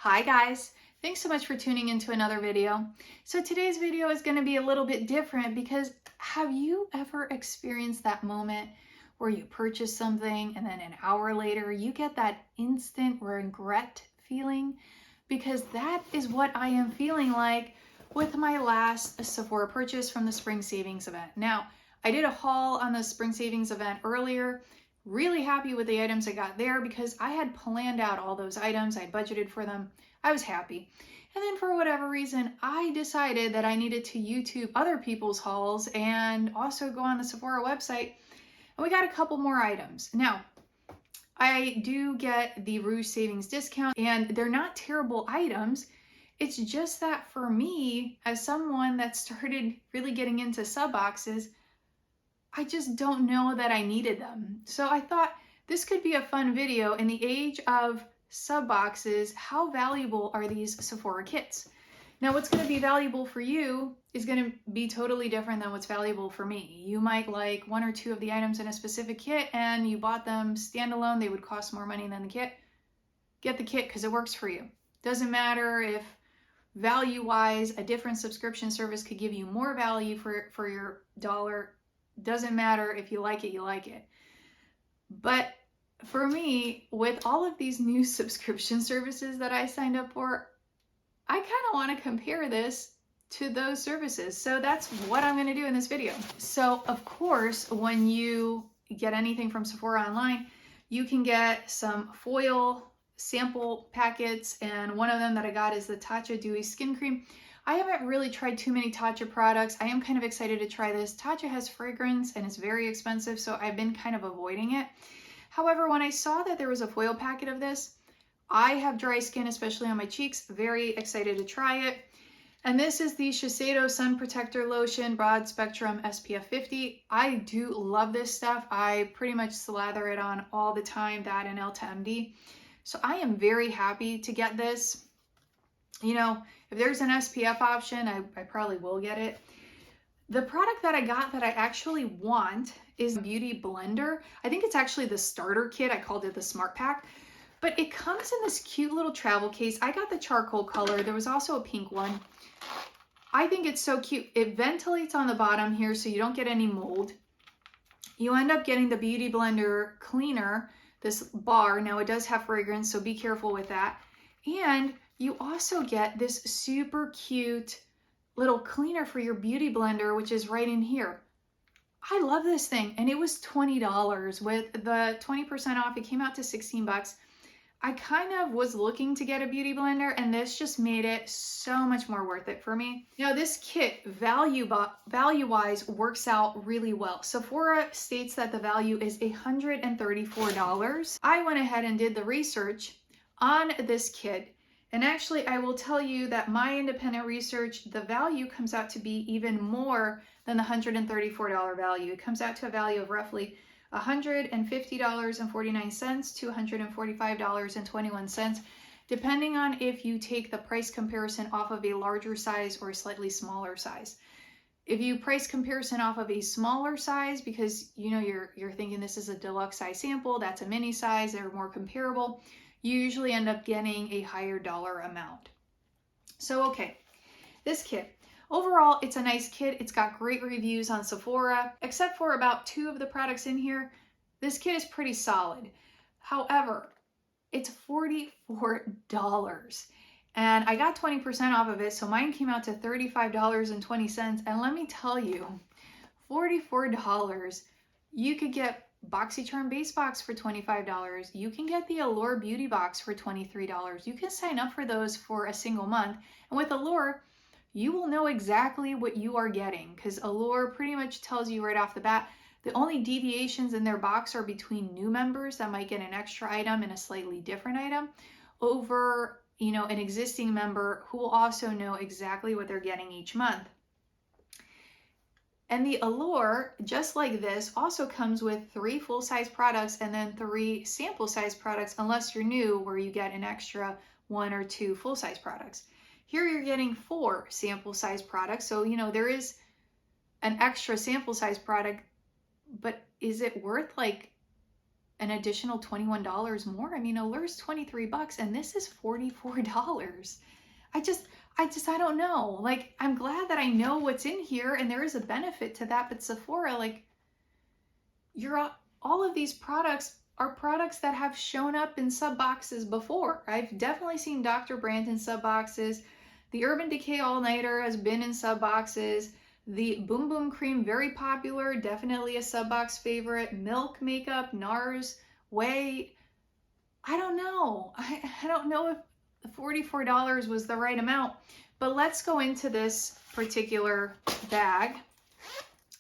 Hi guys, thanks so much for tuning into another video. So today's video is going to be a little bit different because have you ever experienced that moment where you purchase something and then an hour later you get that instant regret feeling? Because that is what I am feeling like with my last Sephora purchase from the spring savings event. Now, I did a haul on the spring savings event earlier. Really happy with the items I got there because I had planned out all those items. I budgeted for them. I was happy. And then for whatever reason, I decided that I needed to YouTube other people's hauls and also go on the Sephora website. And we got a couple more items. Now, I do get the Rouge Savings discount and they're not terrible items. It's just that for me, as someone that started really getting into sub boxes, I just don't know that I needed them. So I thought this could be a fun video. In the age of sub boxes, how valuable are these Sephora kits? Now what's going to be valuable for you is going to be totally different than what's valuable for me. You might like one or two of the items in a specific kit and you bought them standalone. They would cost more money than the kit. Get the kit because it works for you. Doesn't matter if value-wise a different subscription service could give you more value for your dollar. Doesn't matter if you like it, you like it. But for me, with all of these new subscription services that I signed up for, I kind of want to compare this to those services. So that's what I'm going to do in this video. So of course, when you get anything from Sephora online, you can get some foil sample packets. And one of them that I got is the Tatcha Dewy Skin Cream. I haven't really tried too many Tatcha products. I am kind of excited to try this. Tatcha has fragrance and it's very expensive, so I've been kind of avoiding it. However, when I saw that there was a foil packet of this, I have dry skin, especially on my cheeks. Very excited to try it. And this is the Shiseido Sun Protector Lotion Broad Spectrum SPF 50. I do love this stuff. I pretty much slather it on all the time, that and Elta MD. So I am very happy to get this. You know, if there's an SPF option, I probably will get it. The product that I got that I actually want is Beauty Blender. I think it's actually the starter kit. I called it the Smart Pack. But it comes in this cute little travel case. I got the charcoal color. There was also a pink one. I think it's so cute. It ventilates on the bottom here so you don't get any mold. You end up getting the Beauty Blender cleaner, this bar. Now it does have fragrance, so be careful with that. And you also get this super cute little cleaner for your beauty blender, which is right in here. I love this thing, and it was $20 with the 20% off. It came out to 16 bucks. I kind of was looking to get a beauty blender, and this just made it so much more worth it for me. Now, this kit value-wise works out really well. Sephora states that the value is $134. I went ahead and did the research on this kit. And actually, I will tell you that my independent research, the value comes out to be even more than the $134 value. It comes out to a value of roughly $150.49 to $145.21, depending on if you take the price comparison off of a larger size or a slightly smaller size. If you price comparison off of a smaller size, because you know you're thinking this is a deluxe size sample, that's a mini size, they're more comparable, you usually end up getting a higher dollar amount. So, okay, this kit. Overall, it's a nice kit. It's got great reviews on Sephora, except for about 2 of the products in here. This kit is pretty solid. However, it's $44. And I got 20% off of it, so mine came out to $35.20. And let me tell you, $44, you could get Boxycharm base box for $25. You can get the Allure beauty box for $23. You can sign up for those for a single month. And with Allure, you will know exactly what you are getting because Allure pretty much tells you right off the bat. The only deviations in their box are between new members that might get an extra item and a slightly different item over, you know, an existing member who will also know exactly what they're getting each month. And the Allure, just like this, also comes with 3 full-size products and then 3 sample-size products, unless you're new, where you get an extra 1 or 2 full-size products. Here you're getting 4 sample-size products, so you know there is an extra sample-size product, but is it worth like an additional $21 more. I mean, Allure's 23 bucks and this is $44. I don't know. Like, I'm glad that I know what's in here and there is a benefit to that, but Sephora, like, all of these products are products that have shown up in sub boxes before. I've definitely seen Dr. Brandt in sub boxes. The Urban Decay All Nighter has been in sub boxes. The Boom Boom Cream, very popular, definitely a sub box favorite. Milk Makeup, Nars, Way. I don't know. I don't know if $44 was the right amount, but let's go into this particular bag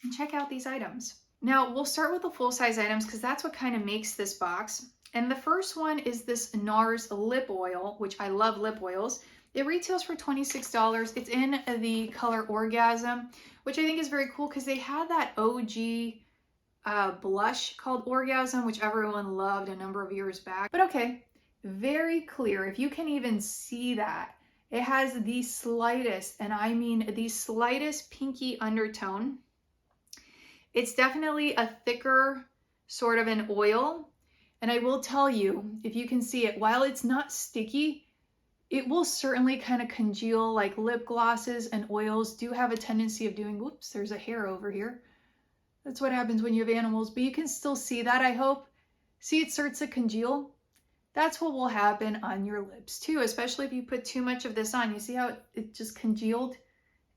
and check out these items. Now we'll start with the full-size items because that's what kind of makes this box. And the first one is this Nars Lip Oil, which I love lip oils. It retails for $26. It's in the color Orgasm, which I think is very cool because they had that OG blush called Orgasm, which everyone loved a number of years back. But okay, very clear. If you can even see that, it has the slightest, and I mean the slightest pinky undertone. It's definitely a thicker sort of an oil. And I will tell you, if you can see it, while it's not sticky, it will certainly kind of congeal. Like lip glosses and oils do have a tendency of doing, whoops, there's a hair over here. That's what happens when you have animals, but you can still see that, I hope. See, it starts to congeal. That's what will happen on your lips too, especially if you put too much of this on. You see how it just congealed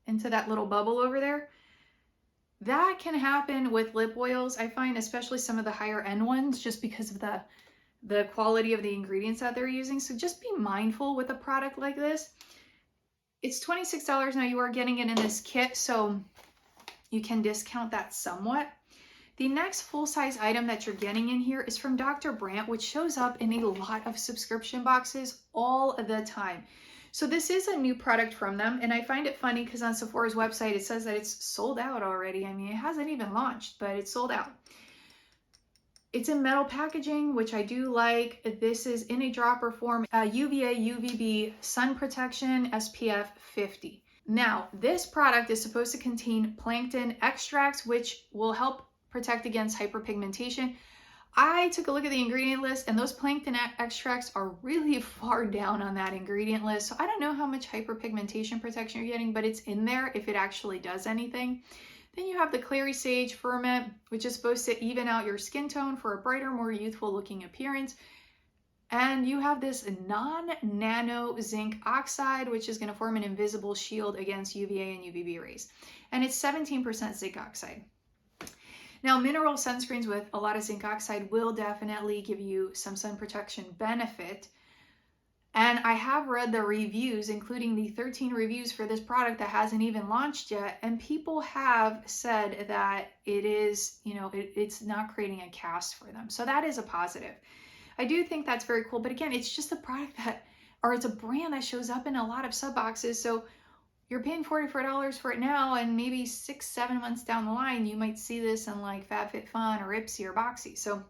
into that little bubble over there? That can happen with lip oils. I find especially some of the higher end ones just because of the quality of the ingredients that they're using. So just be mindful with a product like this. It's $26 now. You are getting it in this kit, so you can discount that somewhat. The next full-size item that you're getting in here is from Dr. Brandt, which shows up in a lot of subscription boxes all the time. So this is a new product from them, and I find it funny because on Sephora's website it says that it's sold out already. I mean, it hasn't even launched, but it's sold out. It's in metal packaging, which I do like. This is in a dropper form, UVA, UVB, sun protection, SPF 50. Now, this product is supposed to contain plankton extracts, which will help protect against hyperpigmentation. I took a look at the ingredient list and those plankton extracts are really far down on that ingredient list. So I don't know how much hyperpigmentation protection you're getting, but it's in there if it actually does anything. Then you have the clary sage ferment, which is supposed to even out your skin tone for a brighter, more youthful looking appearance. And you have this non-nano zinc oxide, which is going to form an invisible shield against UVA and UVB rays. And it's 17% zinc oxide. Now, mineral sunscreens with a lot of zinc oxide will definitely give you some sun protection benefit. And I have read the reviews, including the 13 reviews for this product that hasn't even launched yet. And people have said that it is, it's not creating a cast for them. So that is a positive. I do think that's very cool. But again, it's just a product it's a brand that shows up in a lot of sub boxes. So you're paying $44 for it now, and maybe 6-7 months down the line, you might see this in like FabFitFun or Ipsy or Boxy. So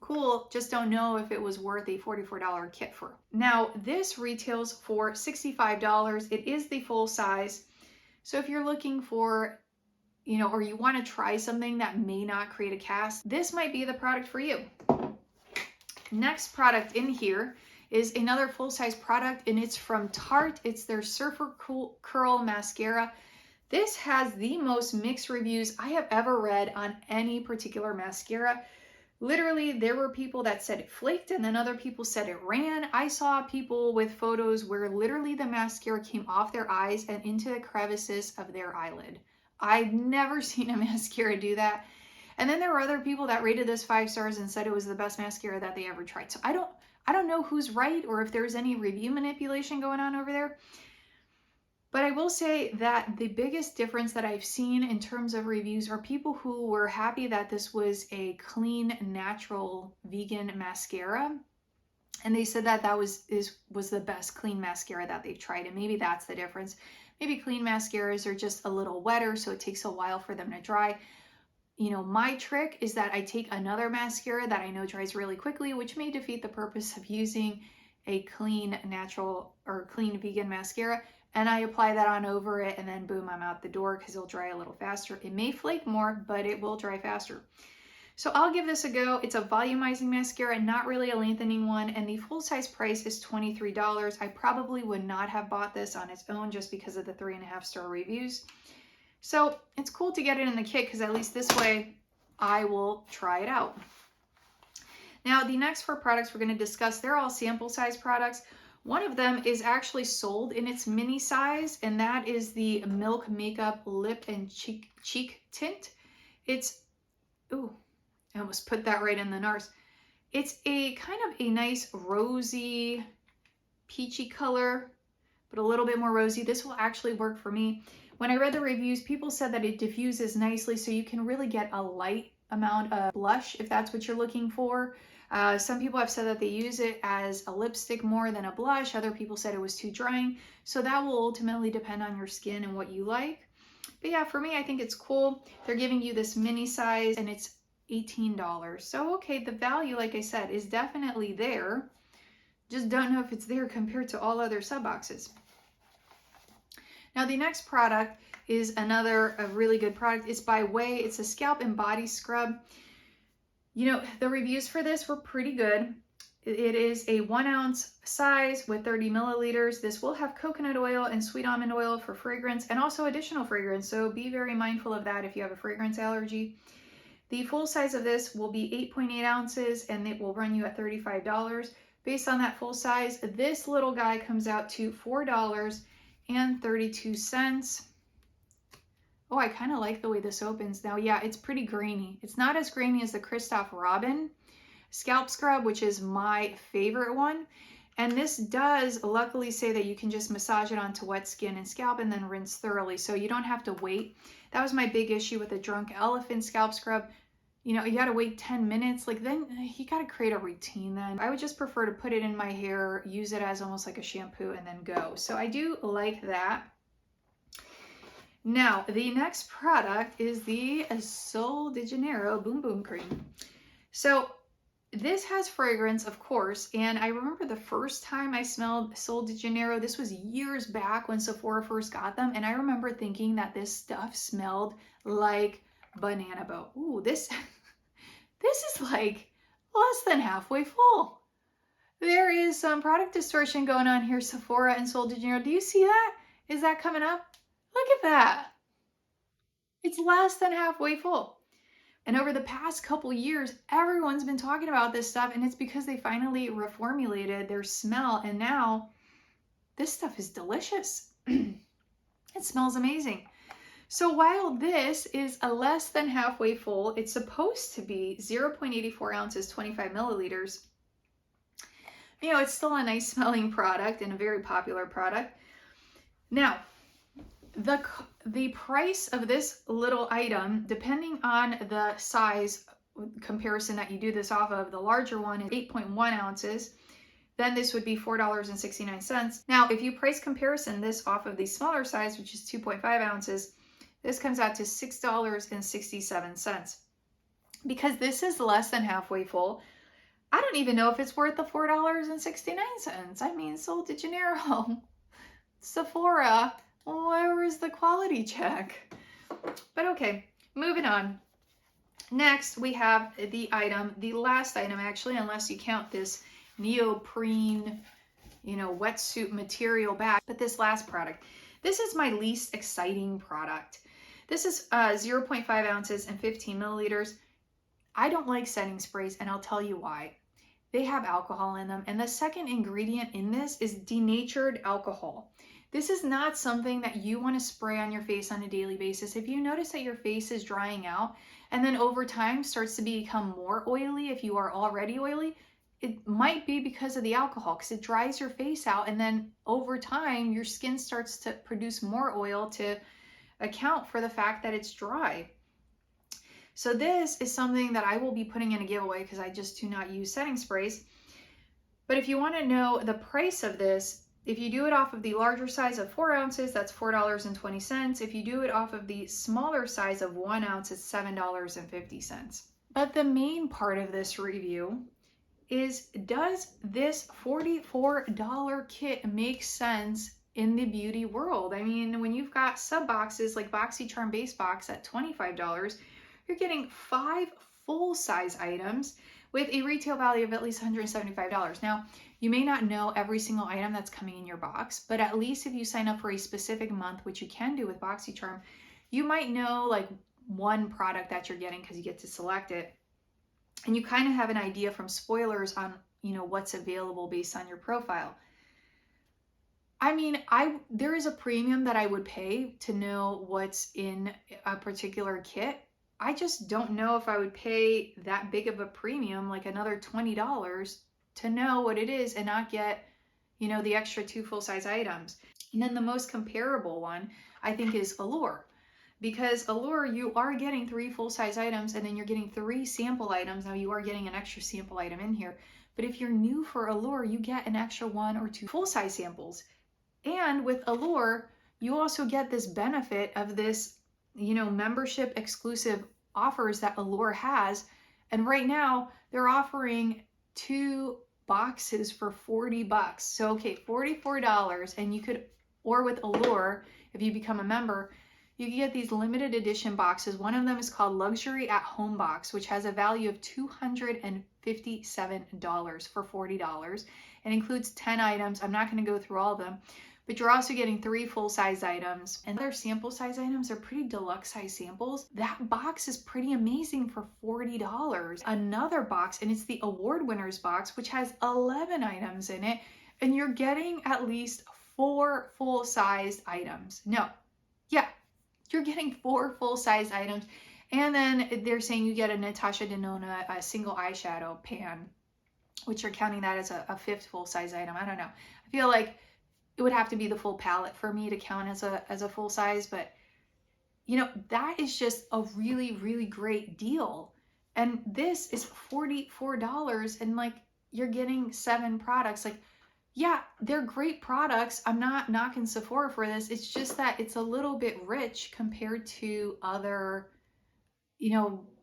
cool, just don't know if it was worth a $44 kit for. Now, this retails for $65. It is the full size. So if you're looking for, or you want to try something that may not create a cast, this might be the product for you. Next product in here is another full-size product, and it's from Tarte. It's their Surfer Curl Mascara. This has the most mixed reviews I have ever read on any particular mascara. Literally, there were people that said it flaked, and then other people said it ran. I saw people with photos where literally the mascara came off their eyes and into the crevices of their eyelid. I've never seen a mascara do that. And then there were other people that rated this 5 stars and said it was the best mascara that they ever tried. So I don't know who's right or if there's any review manipulation going on over there. But I will say that the biggest difference that I've seen in terms of reviews are people who were happy that this was a clean, natural, vegan mascara. And they said that was the best clean mascara that they've tried. And maybe that's the difference. Maybe clean mascaras are just a little wetter, so it takes a while for them to dry. My trick is that I take another mascara that I know dries really quickly, which may defeat the purpose of using a clean, natural, or clean vegan mascara, and I apply that on over it, and then boom, I'm out the door because it'll dry a little faster. It may flake more, but it will dry faster. So I'll give this a go. It's a volumizing mascara, not really a lengthening one, and the full size price is $23. I probably would not have bought this on its own just because of the 3.5-star reviews. So it's cool to get it in the kit because at least this way I will try it out. Now, the next 4 products we're going to discuss, they're all sample size products. One of them is actually sold in its mini size, and that is the Milk Makeup Lip and Cheek Tint. It's, ooh, I almost put that right in the Nars. It's a kind of a nice rosy, peachy color, but a little bit more rosy. This will actually work for me. When I read the reviews, people said that it diffuses nicely, so you can really get a light amount of blush if that's what you're looking for. Some people have said that they use it as a lipstick more than a blush. Other people said it was too drying. So that will ultimately depend on your skin and what you like. But yeah, for me, I think it's cool. They're giving you this mini size and it's $18. So okay, the value, like I said, is definitely there. Just don't know if it's there compared to all other sub boxes. Now the next product is a really good product. It's by Way. It's a scalp and body scrub. You know, the reviews for this were pretty good. It is a 1 ounce size with 30 milliliters. This will have coconut oil and sweet almond oil for fragrance and also additional fragrance. So be very mindful of that if you have a fragrance allergy. The full size of this will be 8.8 ounces and it will run you at $35. Based on that full size, this little guy comes out to $4.32. Oh, I kind of like the way this opens. Now, yeah, it's pretty grainy. It's not as grainy as the Christoph Robin scalp scrub, which is my favorite one. And this does luckily say that you can just massage it onto wet skin and scalp and then rinse thoroughly. So you don't have to wait. That was my big issue with the Drunk Elephant scalp scrub. You know, you got to wait 10 minutes. Like then you got to create a routine then. I would just prefer to put it in my hair, use it as almost like a shampoo and then go. So I do like that. Now, the next product is the Sol de Janeiro Boom Boom Cream. So this has fragrance, of course, and I remember the first time I smelled Sol de Janeiro, this was years back when Sephora first got them, and I remember thinking that this stuff smelled like banana boat. Ooh, this is like less than halfway full. There is some product distortion going on here, Sephora and Sol de Janeiro. Do you see that? Is that coming up? Look at that. It's less than halfway full. And over the past couple years, everyone's been talking about this stuff, and it's because they finally reformulated their smell, and now this stuff is delicious. It smells amazing. So while this is a less than halfway full, it's supposed to be 0.84 ounces, 25 milliliters. You know, it's still a nice smelling product and a very popular product. Now, the price of this little item, depending on the size comparison that you do this off of, the larger one is 8.1 ounces. Then this would be $4.69. Now, if you price comparison this off of the smaller size, which is 2.5 ounces, this comes out to $6.67. Because this is less than halfway full, I don't even know if it's worth the $4.69. I mean, Sol de Janeiro, Sephora, where is the quality check? But okay, moving on. Next, we have the last item actually, unless you count this neoprene, wetsuit material bag. But this last product, this is my least exciting product. This is 0.5 ounces and 15 milliliters. I don't like setting sprays, and I'll tell you why. They have alcohol in them, and the second ingredient in this is denatured alcohol. This is not something that you want to spray on your face on a daily basis. If you notice that your face is drying out and then over time starts to become more oily, if you are already oily, it might be because of the alcohol, because it dries your face out, and then over time your skin starts to produce more oil to account for the fact that it's dry. So this is something that I will be putting in a giveaway because I just do not use setting sprays. But if you want to know the price of this, if you do it off of the larger size of 4 ounces, that's $4.20. If you do it off of the smaller size of 1 ounce, it's $7.50. But the main part of this review is, does this $44 kit make sense in the beauty world? I mean, when you've got sub boxes like Boxycharm base box at $25, you're getting 5 full-size items with a retail value of at least $175. Now, you may not know every single item that's coming in your box, but at least if you sign up for a specific month, which you can do with Boxycharm, you might know like one product that you're getting because you get to select it. And you kind of have an idea from spoilers on, what's available based on your profile. I mean, there is a premium that I would pay to know what's in a particular kit. I just don't know if I would pay that big of a premium, like another $20, to know what it is and not get, the extra 2 full-size items. And then the most comparable one, I think, is Allure. Because Allure, you are getting 3 full-size items and then you're getting 3 sample items. Now, you are getting an extra sample item in here. But if you're new for Allure, you get an extra 1 or 2 full-size samples. And with Allure, you also get this benefit of this, membership exclusive offers that Allure has. And right now, they're offering 2 boxes for $40. So, okay, $44. And you could, or with Allure, if you become a member, you can get these limited edition boxes. One of them is called Luxury at Home Box, which has a value of $257 for $40 and includes 10 items. I'm not going to go through all of them, but you're also getting 3 full-size items. And their sample size items are pretty deluxe size samples. That box is pretty amazing for $40. Another box, and it's the award winners box, which has 11 items in it, and you're getting at least 4 full-sized items. No, yeah. You're getting 4 full-size items. And then they're saying you get a Natasha Denona a single eyeshadow pan, which you're counting that as a 5th full-size item. I don't know. I feel like it would have to be the full palette for me to count as a full size, but that is just a really, really great deal. And this is $44 and like you're getting 7 products. Like, yeah, they're great products. I'm not knocking Sephora for this. It's just that it's a little bit rich compared to other,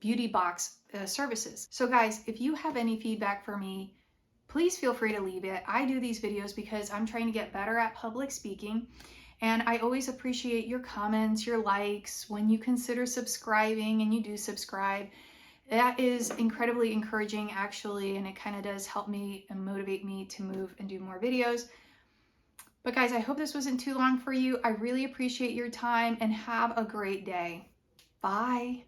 beauty box services. So guys, if you have any feedback for me, please feel free to leave it. I do these videos because I'm trying to get better at public speaking. And I always appreciate your comments, your likes, when you consider subscribing and you do subscribe. That is incredibly encouraging, actually, and it kind of does help me and motivate me to move and do more videos. But guys, I hope this wasn't too long for you. I really appreciate your time and have a great day. Bye.